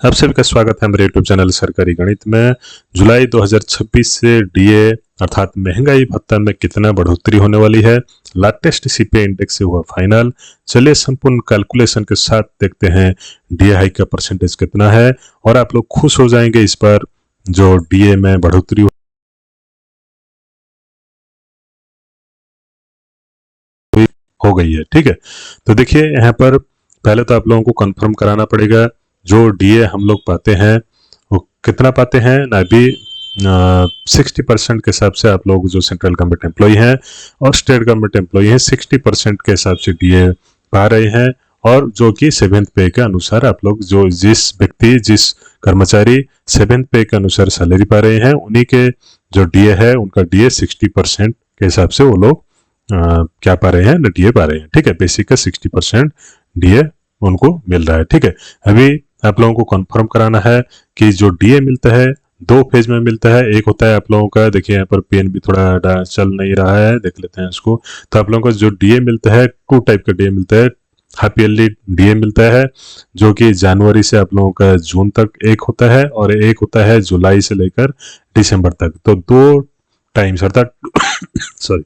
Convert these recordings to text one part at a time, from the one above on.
आप सभी का स्वागत है मेरे यूट्यूब चैनल सरकारी गणित में। जुलाई 2026 से डीए अर्थात महंगाई भत्ता में कितना बढ़ोतरी होने वाली है, लेटेस्ट सीपीआई इंडेक्स से हुआ फाइनल। चलिए संपूर्ण कैलकुलेशन के साथ देखते हैं डीए हाइक का परसेंटेज कितना है और आप लोग खुश हो जाएंगे इस पर जो डीए में बढ़ोतरी हो गई है। ठीक है, तो देखिए यहाँ पर पहले तो आप लोगों को कंफर्म कराना पड़ेगा जो डीए हम लोग पाते हैं वो कितना पाते हैं ना। अभी 60% के हिसाब से आप लोग जो सेंट्रल गवर्नमेंट एम्प्लॉय हैं और स्टेट गवर्नमेंट एम्प्लॉय हैं 60% के हिसाब से डीए पा रहे हैं, और जो कि 7th पे के अनुसार आप लोग जो जिस कर्मचारी 7th पे के अनुसार सैलरी पा रहे हैं उन्हीं के जो डीए है उनका डीए 60% के हिसाब से वो लोग क्या पा रहे हैं ना, डीए पा रहे हैं। ठीक है, बेसिक का 60% डीए उनको मिल रहा है। ठीक है, अभी आप लोगों को कंफर्म कराना है कि जो डीए मिलता है 2 फेज में मिलता है। एक होता है आप लोगों का, देखिए यहाँ पर पेन भी थोड़ा चल नहीं रहा है, देख लेते हैं इसको। तो आप लोगों को जो डीए मिलता है 2 टाइप का डीए मिलता है। हाफ ईयरली डीए मिलता है जो कि जनवरी से आप लोगों का जून तक एक होता है, और एक होता है जुलाई से लेकर दिसंबर तक। तो 2 टाइम्स अर्थात सॉरी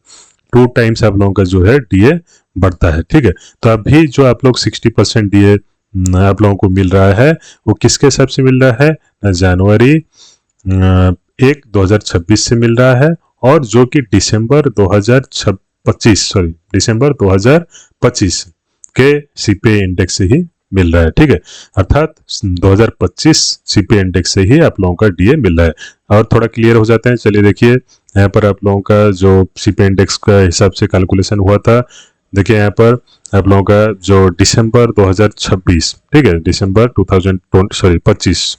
2 टाइम्स आप लोगों का जो है डीए बढ़ता है। ठीक है, तो अभी जो आप लोग 60% डीए आप लोगों को मिल रहा है वो किसके हिसाब से मिल रहा है, जनवरी 1 2026 से मिल रहा है, और जो कि दिसंबर 2025 के सीपीआई इंडेक्स से ही मिल रहा है। ठीक है, अर्थात 2025 सीपीआई इंडेक्स से ही आप लोगों का डीए मिल रहा है। और थोड़ा क्लियर हो जाते हैं, चलिए देखिए यहाँ पर आप लोगों का जो सीपीआई इंडेक्स का हिसाब से कैलकुलेशन हुआ था। देखिए यहाँ पर आप लोगों का जो दिसंबर 2026, ठीक है, दिसंबर 2025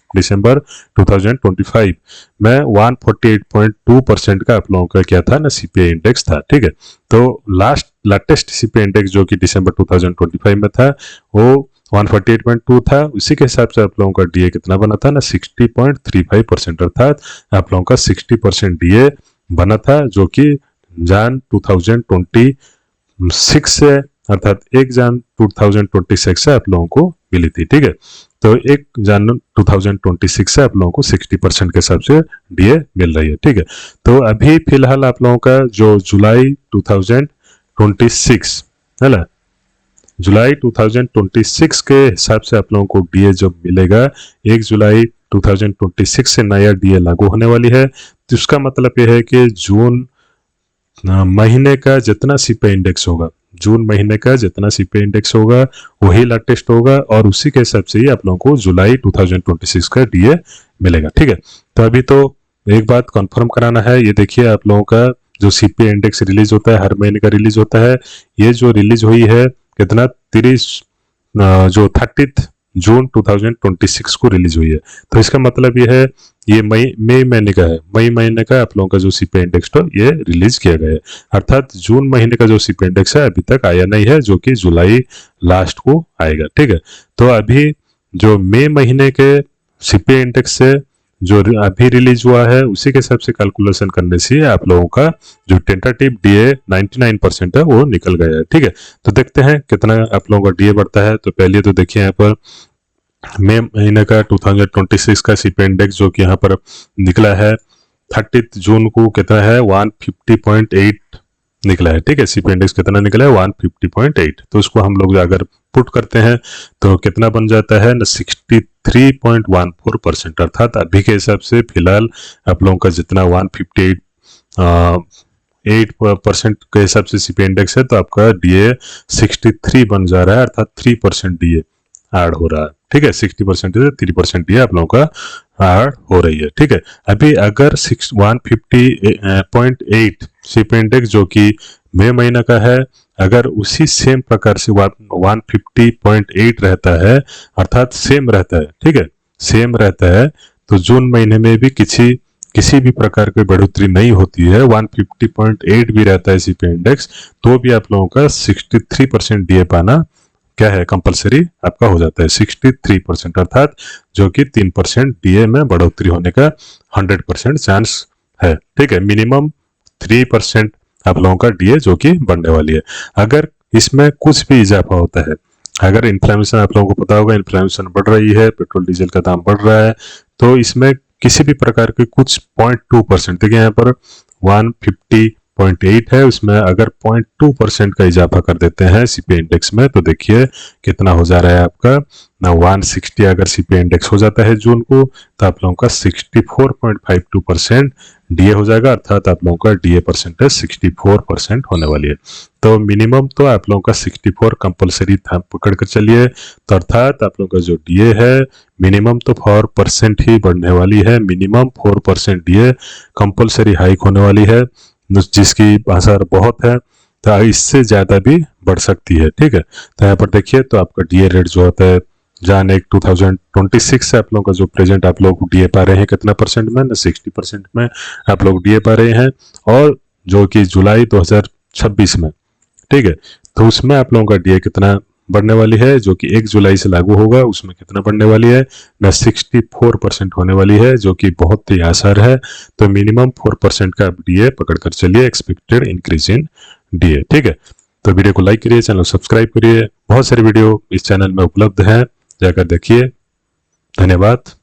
में 148.2% का आप लोगों का क्या था ना, सीपीआई इंडेक्स था। ठीक है, तो लेटेस्ट सीपीआई इंडेक्स जो कि दिसंबर 2025 में था वो 148.2 था। उसी के हिसाब से आप लोगों का डीए कितना बना था ना, 60.35%, अर्थात आप लोगों का 60% डीए बना था, जो कि जान 2026 से अर्थात 1 जान 2026 से आप लोगों को मिली थी। ठीक है, तो 1 जान 2026 से आप लोगों को 60% के हिसाब से डीए मिल रही है। ठीक है, तो अभी फिलहाल आप लोगों का जो जुलाई 2026 है ना, जुलाई 2026 के हिसाब से आप लोगों को डीए जब मिलेगा 1 जुलाई 2026 से नया डीए लागू होने वाली है। तो इसका मतलब यह है कि जून महीने का जितना सीपीआई इंडेक्स होगा, जून महीने का जितना सीपीआई इंडेक्स होगा वही लेटेस्ट होगा, और उसी के हिसाब से ही आप लोगों को जुलाई 2026 का डीए मिलेगा। ठीक है, तो अभी तो एक बात कंफर्म कराना है, ये देखिए आप लोगों का जो सीपीआई इंडेक्स रिलीज होता है हर महीने का रिलीज होता है। ये जो रिलीज हुई है कितना 30 जून 2026 को रिलीज हुई है। तो इसका मतलब ये है ये मई महीने का है, मई महीने का आप लोगों का जो सीपीआई इंडेक्स तो ये रिलीज किया गया है। अर्थात जून महीने का जो सीपीआई इंडेक्स है अभी तक आया नहीं है, जो कि जुलाई लास्ट को आएगा। ठीक है, तो अभी जो मई महीने के सीपीआई इंडेक्स से जो अभी रिलीज हुआ है उसी के हिसाब से कैलकुलेशन करने से आप लोगों का जो टेंटेटिव डीए 99% है वो निकल गया है। ठीक है, तो देखते हैं कितना आप लोगों का डीए बढ़ता है। तो पहले तो देखिए यहाँ पर मई महीने का 2026 का सीपीआई इंडेक्स जो कि यहाँ पर निकला है 30 जून को कितना है 150.8 निकला है। ठीक है, सीपीआई इंडेक्स कितना निकला है 150.8। तो उसको हम लोग अगर पुट करते हैं तो कितना बन जाता है ना 63.14%, अर्थात अभी के हिसाब से फिलहाल आप लोगों का जितना 158% के हिसाब से सीपीआई इंडेक्स है तो आपका डीए 63 बन जा रहा है, अर्थात 3% डीए ऐड हो रहा है। ठीक है, 60% से 3% डीए आप लोगों का ऐड हो रही है। ठीक है, अभी अगर 150.8 सीपीआई इंडेक्स जो कि मई महीना का है, अगर उसी सेम प्रकार से 150.8 रहता है, अर्थात सेम रहता है, ठीक है, सेम रहता है, तो जून महीने में भी किसी भी प्रकार की बढ़ोतरी नहीं होती है, 150.8 भी रहता है सीपीआई इंडेक्स, तो भी आप लोगों का 63% डीए पाना क्या है कंपलसरी आपका हो जाता है 63%, अर्थात जो कि 3% डीए में बढ़ोतरी होने का 100% चांस है। ठीक है, मिनिमम 3% आप लोगों का डीए जो कि बढ़ने वाली है। अगर इसमें कुछ भी इजाफा होता है अगर इन्फ्लेशन आप लोगों को पता होगा, इन्फ्लेशन बढ़ रही है, पेट्रोल डीजल का दाम बढ़ रहा है, तो इसमें किसी भी प्रकार के कुछ 0.2%, देखिए यहाँ पर 150.8 है, उसमें अगर 0.2% का इजाफा कर देते हैं सीपीआई इंडेक्स में, तो देखिए कितना हो जा रहा है आपका ना 160 अगर सीपीआई इंडेक्स हो जाता है जून को, तो आप लोगों का 64.52% डीए हो जाएगा, अर्थात आप लोगों का डीए परसेंटेज 64% होने वाली है। तो मिनिमम तो आप लोगों का 64 कंपलसरी था, पकड़ कर चलिए, तो अर्थात आप लोगों का जो डीए है मिनिमम तो 4% ही बढ़ने वाली है, मिनिमम 4% डीए कंपलसरी हाइक होने वाली है, जिसकी असर बहुत है, तो इससे ज़्यादा भी बढ़ सकती है। ठीक है, तो यहाँ पर देखिए तो आपका डीए रेट जो होता है जान एक 2026 से आप लोगों का जो प्रेजेंट आप लोग डीए पा रहे हैं कितना परसेंट में ना 60% में आप लोग डीए पा रहे हैं, और जो कि जुलाई 2026 में, ठीक है, तो उसमें आप लोगों का डीए कितना बढ़ने वाली है, जो कि 1 जुलाई से लागू होगा, उसमें कितना बढ़ने वाली है ना 64% होने वाली है, जो कि बहुत ही आसार है। तो मिनिमम 4% का डीए पकड़ कर चलिए, एक्सपेक्टेड इंक्रीज इन डीए। ठीक है, तो वीडियो को लाइक करिए, चैनल सब्सक्राइब करिए, बहुत सारी वीडियो इस चैनल में उपलब्ध है, जाकर देखिए। धन्यवाद।